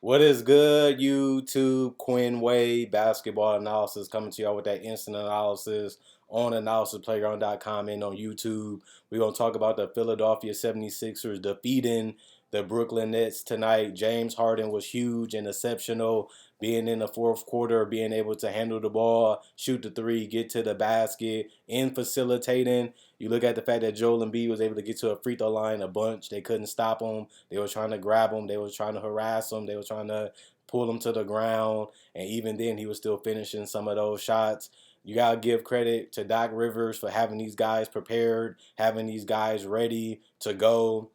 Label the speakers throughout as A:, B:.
A: What is good, YouTube? Quinn Wade, basketball analysis, coming to y'all with that instant analysis on analysisplayground.com and on YouTube. We're going to talk about the Philadelphia 76ers defeating the Brooklyn Nets tonight. James Harden was huge and exceptional, being in the fourth quarter, being able to handle the ball, shoot the three, get to the basket, and facilitating. You look at the fact that Joel Embiid was able to get to a free throw line a bunch. They couldn't stop him. They were trying to grab him. They were trying to harass him. They were trying to pull him to the ground. And even then, he was still finishing some of those shots. You got to give credit to Doc Rivers for having these guys prepared, having these guys ready to go.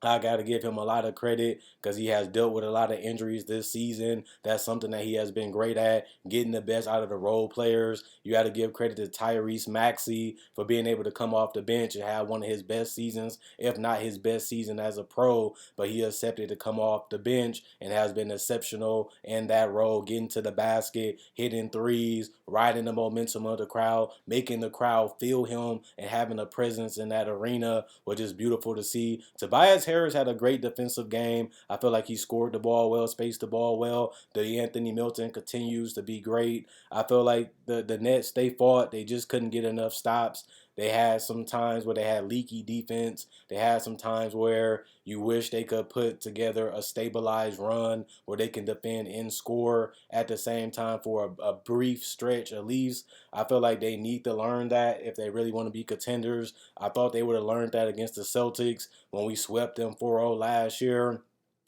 A: I got to give him a lot of credit because he has dealt with a lot of injuries this season. That's something that he has been great at, getting the best out of the role players. You got to give credit to Tyrese Maxey for being able to come off the bench and have one of his best seasons, if not his best season as a pro. But he accepted to come off the bench and has been exceptional in that role, getting to the basket, hitting threes, riding the momentum of the crowd, making the crowd feel him, and having a presence in that arena, which is beautiful to see. Tobias Harris had a great defensive game. I feel like he scored the ball well, spaced the ball well. The Anthony Milton continues to be great. I feel like the Nets, they fought. They just couldn't get enough stops. They had some times where they had leaky defense. They had some times where you wish they could put together a stabilized run where they can defend and score at the same time for a brief stretch at least. I feel like they need to learn that if they really want to be contenders. I thought they would have learned that against the Celtics when we swept them 4-0 last year.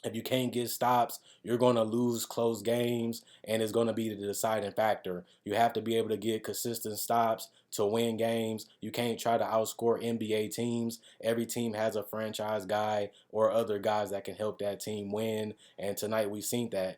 A: If you can't get stops, you're going to lose close games, and it's going to be the deciding factor. You have to be able to get consistent stops to win games. You can't try to outscore NBA teams. Every team has a franchise guy or other guys that can help that team win. And tonight we seen that.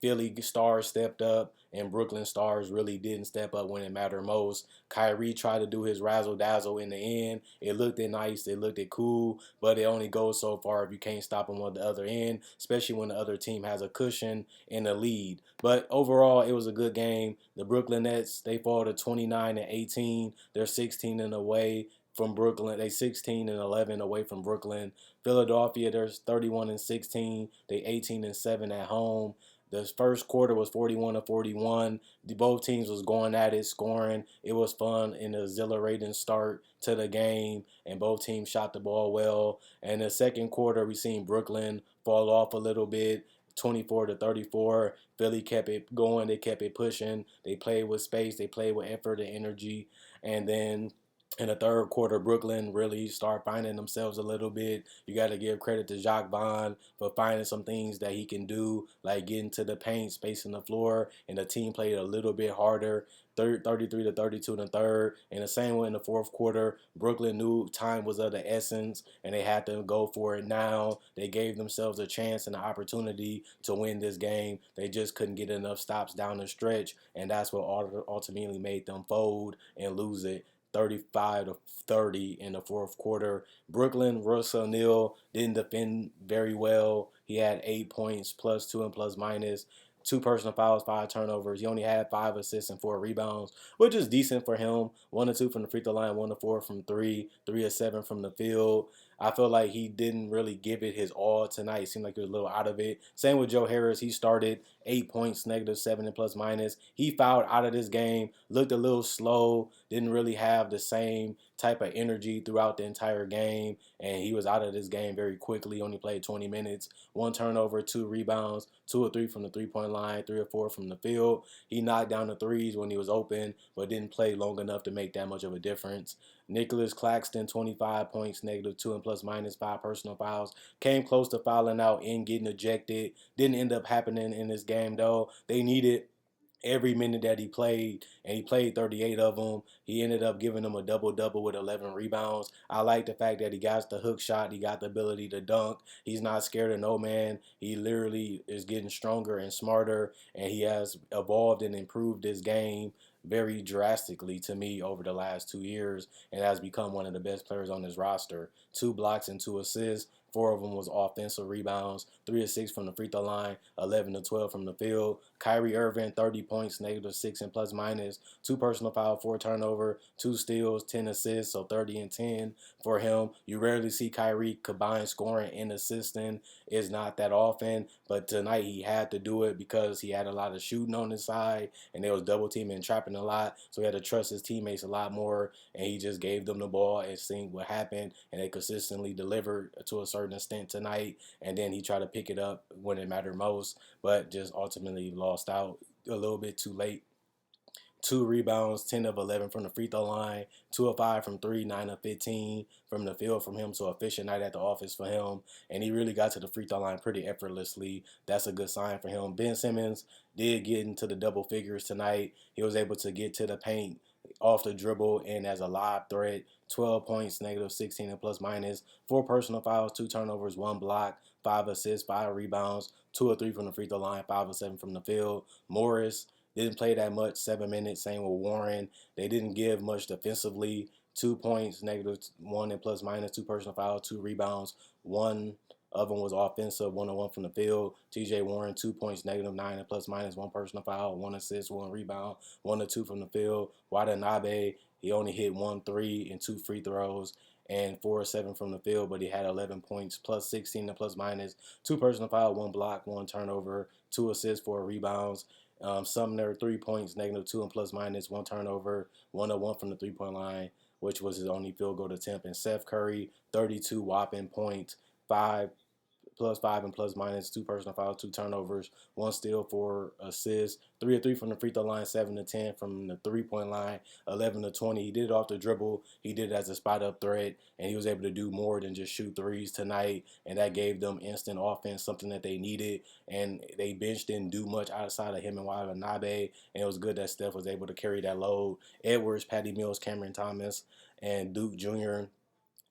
A: Philly stars stepped up, and Brooklyn stars really didn't step up when it mattered most. Kyrie tried to do his razzle dazzle in the end. It looked nice, it looked cool, but it only goes so far if you can't stop him on the other end, especially when the other team has a cushion in the lead. But overall, it was a good game. The Brooklyn Nets, they fall to 29-18. They're 16 and away from Brooklyn. They 16 and 11 away from Brooklyn. Philadelphia, they're 31 and 16. They 18 and 7 at home. The first quarter was 41-41. Both teams was going at it, scoring. It was fun and an exhilarating start to the game, and both teams shot the ball well. And the second quarter, we seen Brooklyn fall off a little bit. 24-34. Philly kept it going. They kept it pushing. They played with space. They played with effort and energy. And then in the third quarter, Brooklyn really started finding themselves a little bit. You got to give credit to Jacques Vaughn for finding some things that he can do, like getting to the paint, spacing the floor, and the team played a little bit harder. 33-32 in the third, and the same way in the fourth quarter. Brooklyn knew time was of the essence, and they had to go for it now. They gave themselves a chance and an opportunity to win this game. They just couldn't get enough stops down the stretch, and that's what ultimately made them fold and lose it. 35-30 in the fourth quarter. Brooklyn, Russell O'Neal didn't defend very well. He had 8 points, plus two and plus minus. Two personal fouls, five turnovers. He only had 5 assists and 4 rebounds, which is decent for him. 1-2 from the free throw line, 1-4 from three, 3-7 from the field. I feel like he didn't really give it his all tonight. It seemed like he was a little out of it. Same with Joe Harris. He started 8 points, -7 and plus minus. He fouled out of this game, looked a little slow, didn't really have the same type of energy throughout the entire game, and he was out of this game very quickly. Only played 20 minutes, one turnover, 2 rebounds, 2 or 3 from the 3-point line, 3 or 4 from the field. He knocked down the threes when he was open, but didn't play long enough to make that much of a difference. Nicholas Claxton, 25 points, -2 and plus minus, 5 personal fouls. Came close to fouling out and getting ejected. Didn't end up happening in this game, though. They needed every minute that he played, and he played 38 of them. He ended up giving them a double-double with 11 rebounds. I like the fact that he got the hook shot. He got the ability to dunk. He's not scared of no man. He literally is getting stronger and smarter, and he has evolved and improved his game very drastically to me over the last 2 years, and has become one of the best players on his roster. 2 blocks and 2 assists, 4 of them was offensive rebounds, 3 of 6 from the free throw line, 11 to 12 from the field. Kyrie Irving, 30 points, -6 and plus minus, 2 personal foul, 4 turnover, 2 steals, 10 assists, so 30 and 10 for him. You rarely see Kyrie combine scoring and assisting. It's not that often, but tonight he had to do it because he had a lot of shooting on his side and they was double teaming and trapping a lot. So he had to trust his teammates a lot more, and he just gave them the ball and seen what happened, and they consistently delivered to a certain extent tonight. And then he tried to pick it up when it mattered most, but just ultimately lost out a little bit too late. 2 rebounds, 10 of 11 from the free throw line, 2 of 5 from 3, 9 of 15 from the field from him. So efficient night at the office for him. And he really got to the free throw line pretty effortlessly. That's a good sign for him. Ben Simmons did get into the double figures tonight. He was able to get to the paint off the dribble and as a live threat. 12 points, -16 and plus minus, 4 personal fouls, 2 turnovers, 1 block, 5 assists, 5 rebounds, 2 or 3 from the free throw line, 5 or 7 from the field. Morris didn't play that much, 7 minutes. Same with Warren. They didn't give much defensively. 2 points, -1 and plus minus, 2 personal fouls, 2 rebounds. One of them was offensive, 1-1 from the field. TJ Warren, 2 points, -9 and plus minus, 1 personal foul, 1 assist, 1 rebound, 1 or 2 from the field. Watanabe, he only hit 1 3 and 2 free throws and 4 or 7 from the field, but he had 11 points, plus 16 and plus minus, 2 personal foul, 1 block, 1 turnover, 2 assists, 4 rebounds. Sumner, 3 points, -2 and plus minus, 1 turnover, 1-1 from the 3-point line, which was his only field goal attempt. And Seth Curry, 32 whopping points, 5 plus 5 and plus minus, 2 personal fouls, 2 turnovers, 1 steal, 4 assists, 3 of 3 from the free throw line, 7 to 10 from the 3-point line, 11 to 20. He did it off the dribble. He did it as a spot up threat, and he was able to do more than just shoot threes tonight. And that gave them instant offense, something that they needed. And they bench didn't do much outside of him and Watanabe, and it was good that Steph was able to carry that load. Edwards, Patty Mills, Cameron Thomas, and Duke Jr.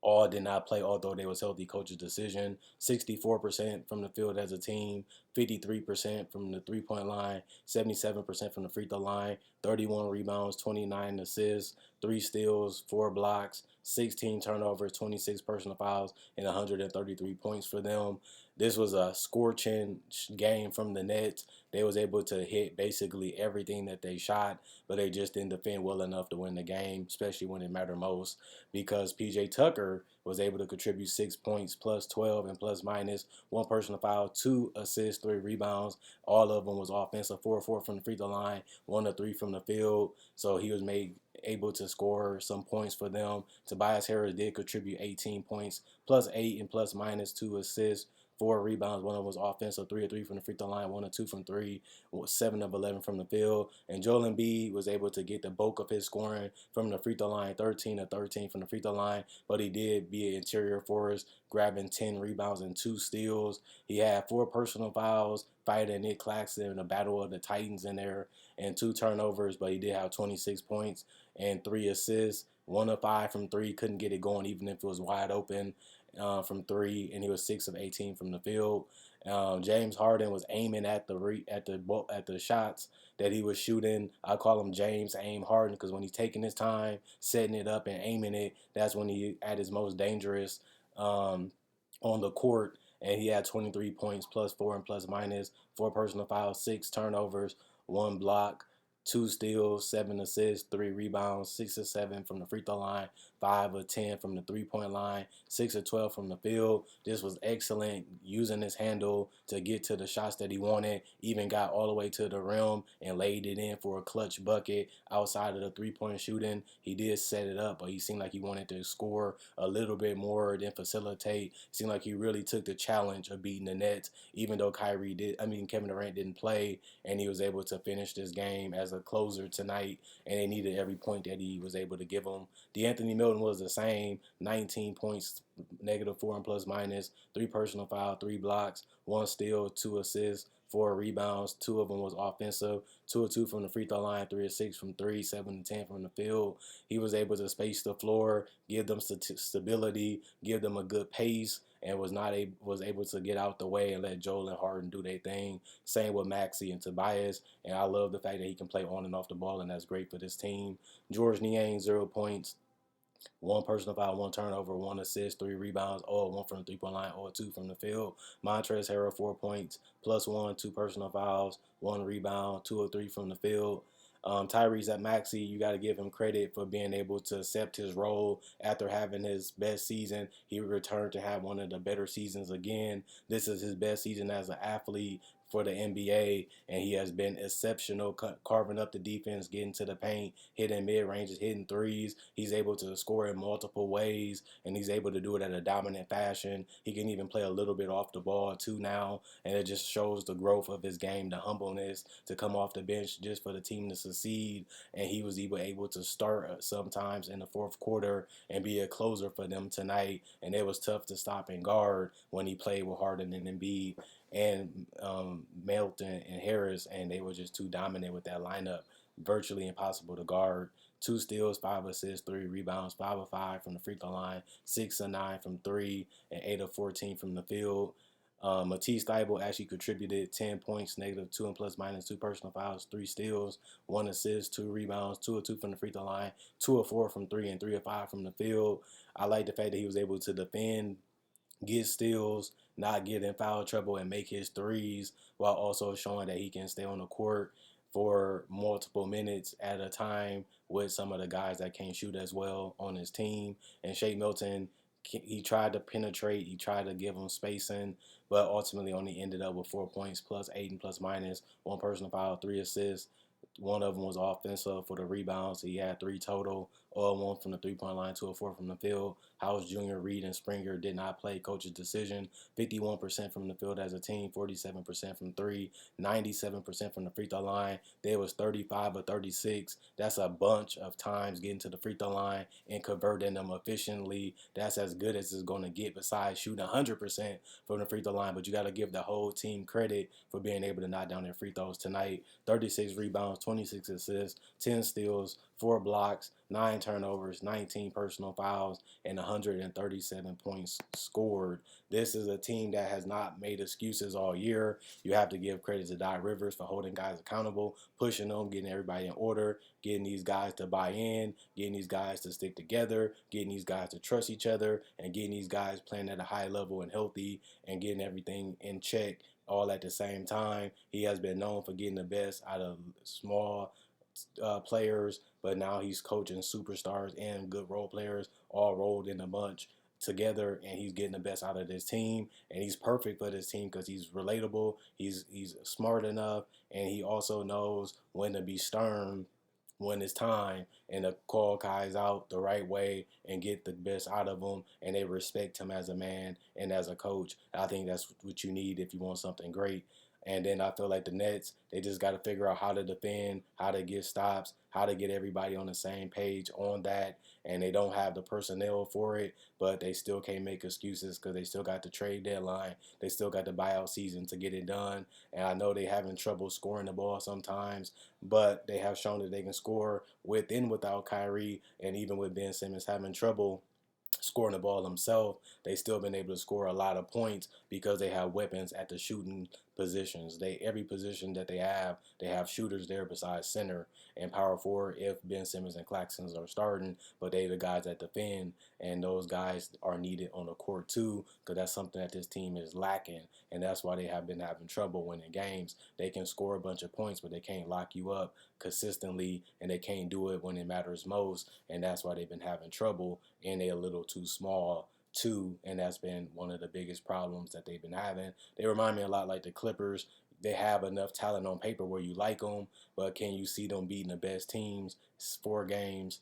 A: all did not play, although they was healthy coach's decision. 64% from the field as a team, 53% from the 3-point line, 77% from the free throw line, 31 rebounds, 29 assists, 3 steals, 4 blocks, 16 turnovers, 26 personal fouls, and 133 points for them. This was a scorching game from the Nets. They was able to hit basically everything that they shot, but they just didn't defend well enough to win the game, especially when it mattered most, because PJ Tucker was able to contribute 6 points, plus 12 and plus minus, 1 personal foul, 2 assists, 3 rebounds. All of them was offensive, 4-4 from the free throw line, 1 to 3 from the field. So he was made able to score some points for them. Tobias Harris did contribute 18 points, plus 8 and plus minus, 2 assists, 4 rebounds. One of them was offensive, 3 of 3 from the free throw line, 1 or 2 from 3, 7 of 11 from the field. And Joel Embiid was able to get the bulk of his scoring from the free throw line, 13 of 13 from the free throw line. But he did be an interior force, grabbing 10 rebounds and 2 steals. He had 4 personal fouls, fighting Nick Claxton in the battle of the Titans in there, and 2 turnovers. But he did have 26 points and 3 assists. 1 of 5 from 3, couldn't get it going even if it was wide open from 3, and he was 6 of 18 from the field. James Harden was aiming at the shots that he was shooting. I call him James Aim Harden because when he's taking his time, setting it up and aiming it, that's when he at his most dangerous on the court. And he had 23 points, plus 4 and plus minus, 4 personal fouls, 6 turnovers, 1 block, 2 steals, 7 assists, 3 rebounds, 6 or 7 from the free throw line, 5 or 10 from the 3-point line, 6 or 12 from the field. This was excellent, using his handle to get to the shots that he wanted. Even got all the way to the rim and laid it in for a clutch bucket outside of the 3-point shooting. He did set it up, but he seemed like he wanted to score a little bit more than facilitate. Seemed like he really took the challenge of beating the Nets, even though Kevin Durant didn't play, and he was able to finish this game as a closer tonight, and they needed every point that he was able to give them. DeAnthony Milton was the same, 19 points, -4 and plus minus, 3 personal foul, 3 blocks, 1 steal, 2 assists, 4 rebounds. 2 of them was offensive, 2 of 2 from the free throw line, 3 of 6 from 3, 7 to 10 from the field. He was able to space the floor, give them stability, give them a good pace, and was able to get out the way and let Joel and Harden do their thing. Same with Maxey and Tobias, and I love the fact that he can play on and off the ball, and that's great for this team. George Niang, 0 points, One personal foul, one turnover, one assist, 3 rebounds, all one from the 3-point line, or 2 from the field. Montrezl Harrell, 4 points, plus one, 2 personal fouls, 1 rebound, 2 or 3 from the field. Tyrese Maxey, you got to give him credit for being able to accept his role after having his best season. He returned to have one of the better seasons again. This is his best season as an athlete for the NBA, and he has been exceptional, carving up the defense, getting to the paint, hitting mid ranges, hitting threes. He's able to score in multiple ways, and he's able to do it at a dominant fashion. He can even play a little bit off the ball too now, and it just shows the growth of his game, the humbleness to come off the bench just for the team to succeed. And he was able to start sometimes in the fourth quarter and be a closer for them tonight. And it was tough to stop and guard when he played with Harden and Embiid and Melton and Harris, and they were just too dominant with that lineup. Virtually impossible to guard. 2 steals, 5 assists, 3 rebounds, 5 of 5 from the free throw line, 6 of 9 from three, and 8 of 14 from the field. Matisse Thybulle actually contributed 10 points, -2 and plus minus 2 personal fouls, 3 steals, 1 assist, 2 rebounds, 2 of 2 from the free throw line, 2 of 4 from three, and 3 of 5 from the field. I like the fact that he was able to defend, get steals, not get in foul trouble, and make his threes while also showing that he can stay on the court for multiple minutes at a time with some of the guys that can't shoot as well on his team. And Shake Milton, he tried to penetrate, he tried to give him spacing, but ultimately only ended up with 4 points, plus 8 and plus minus, 1 personal foul, 3 assists. One of them was offensive for the rebounds. He had 3 total, all one from the 3-point line, 2 of 4 from the field. House Jr., Reed, and Springer did not play. Coach's decision. 51% from the field as a team, 47% from three, 97% from the free throw line. There was 35 or 36. That's a bunch of times getting to the free throw line and converting them efficiently. That's as good as it's going to get besides shooting 100% from the free throw line. But you got to give the whole team credit for being able to knock down their free throws tonight. 36 rebounds, 26 assists, 10 steals, 4 blocks, 9 turnovers, 19 personal fouls, and 137 points scored. This is a team that has not made excuses all year. You have to give credit to Doc Rivers for holding guys accountable, pushing them, getting everybody in order, getting these guys to buy in, getting these guys to stick together, getting these guys to trust each other, and getting these guys playing at a high level and healthy and getting everything in check all at the same time. He has been known for getting the best out of small players, but now he's coaching superstars and good role players all rolled in a bunch together, and he's getting the best out of this team. And he's perfect for this team because he's relatable, he's smart enough, and he also knows when to be stern when it's time and to call guys out the right way and get the best out of them, and they respect him as a man and as a coach. I think that's what you need if you want something great. And then I feel like the Nets, they just got to figure out how to defend, how to get stops, how to get everybody on the same page on that. And they don't have the personnel for it, but they still can't make excuses because they still got the trade deadline. They still got the buyout season to get it done. And I know they having trouble scoring the ball sometimes, but they have shown that they can score with and without Kyrie, and even with Ben Simmons having trouble scoring the ball themselves, they still been able to score a lot of points because they have weapons at the shooting positions. Every position that they have shooters there besides center and power forward if Ben Simmons and Claxton are starting, but they the guys that defend, and those guys are needed on the court too because that's something that this team is lacking, and that's why they have been having trouble winning games. They can score a bunch of points, but they can't lock you up consistently, and they can't do it when it matters most, and that's why they've been having trouble, and they're a little too small too, and that's been one of the biggest problems that they've been having. They remind me a lot like the Clippers. They have enough talent on paper where you like them, but can you see them beating the best teams 4 games?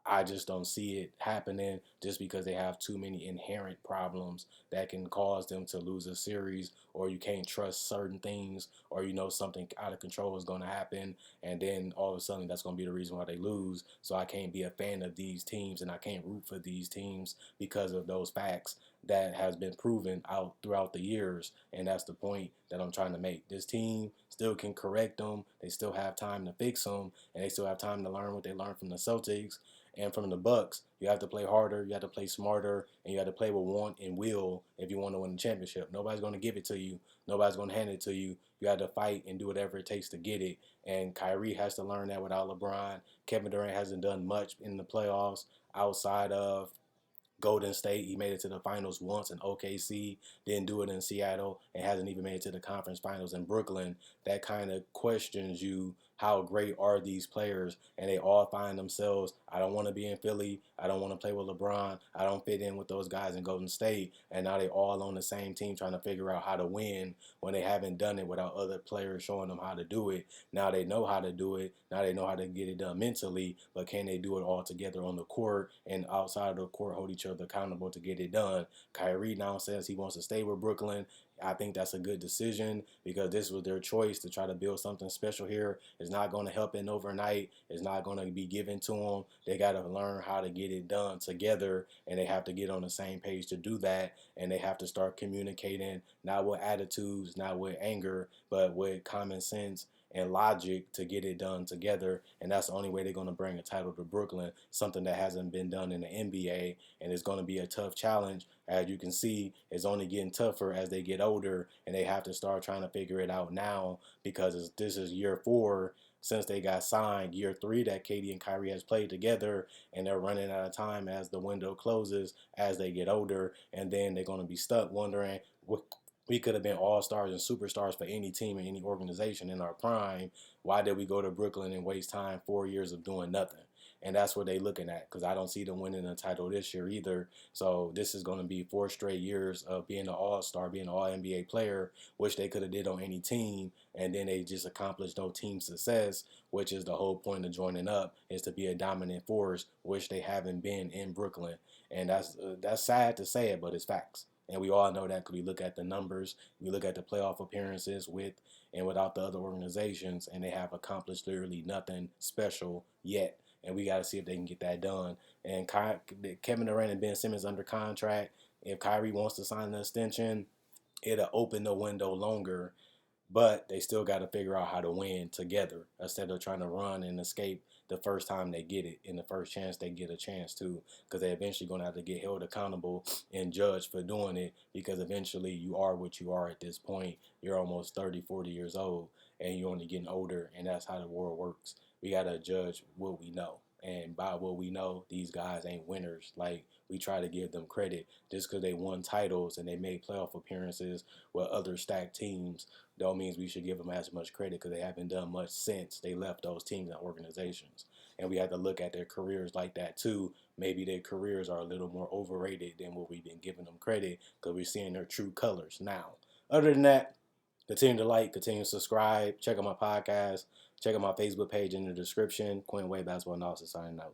A: I just don't see it happening just because they have too many inherent problems that can cause them to lose a series, or you can't trust certain things, or you know something out of control is going to happen, and then all of a sudden that's going to be the reason why they lose. So I can't be a fan of these teams, and I can't root for these teams because of those facts that has been proven out throughout the years, and that's the point that I'm trying to make. This team still can correct them. They still have time to fix them, and they still have time to learn what they learned from the Celtics and from the Bucks. You have to play harder, you have to play smarter, and you have to play with want and will if you want to win the championship. Nobody's going to give it to you. you. Nobody's going to hand it to you. You got to fight and do whatever it takes to get it. And Kyrie has to learn that without LeBron. Kevin Durant hasn't done much in the playoffs outside of Golden State. He made it to the finals once in OKC, didn't do it in Seattle, and hasn't even made it to the conference finals in Brooklyn. That kind of questions you, how great are these players? And they all find themselves, I don't want to be in Philly. I don't want to play with LeBron. I don't fit in with those guys in Golden State. And now they all on the same team trying to figure out how to win when they haven't done it without other players showing them how to do it. Now they know how to do it. Now they know how to get it done mentally, but can they do it all together on the court and outside of the court, hold each other accountable to get it done? Kyrie now says he wants to stay with Brooklyn. I think that's a good decision because this was their choice to try to build something special here. It's not going to happen overnight. It's not going to be given to them. They got to learn how to get it done together, and they have to get on the same page to do that. And they have to start communicating, not with attitudes, not with anger, but with common sense and logic to get it done together. And that's the only way they're going to bring a title to Brooklyn, something that hasn't been done in the NBA. And it's going to be a tough challenge. As you can see, it's only getting tougher as they get older, and they have to start trying to figure it out now because this is year 4 since they got signed, year 3 that KD and Kyrie has played together, and they're running out of time as the window closes as they get older, and then they're going to be stuck wondering, we could have been all-stars and superstars for any team and any organization in our prime. Why did we go to Brooklyn and waste time 4 years of doing nothing? And that's what they're looking at, because I don't see them winning a title this year either. So this is going to be 4 straight years of being an all-star, being an all-NBA player, which they could have did on any team, and then they just accomplished no team success, which is the whole point of joining up, is to be a dominant force, which they haven't been in Brooklyn. And that's sad to say it, but it's facts. And we all know that because we look at the numbers, we look at the playoff appearances with and without the other organizations, and they have accomplished literally nothing special yet. And we got to see if they can get that done. And Kevin Durant and Ben Simmons under contract. If Kyrie wants to sign the extension, it'll open the window longer, but they still got to figure out how to win together instead of trying to run and escape the first time they get it and the first chance they get a chance to, because they're eventually going to have to get held accountable and judged for doing it, because eventually you are what you are at this point. You're almost 30, 40 years old, and you're only getting older, and that's how the world works. We got to judge what we know. And by what we know, these guys ain't winners. Like, we try to give them credit just because they won titles and they made playoff appearances with other stacked teams. That means we should give them as much credit because they haven't done much since they left those teams and organizations. And we have to look at their careers like that too. Maybe their careers are a little more overrated than what we've been giving them credit, because we're seeing their true colors now. Other than that, continue to like, continue to subscribe, check out my podcast, check out my Facebook page in the description. Quinn Way Basketball Analysis signing out.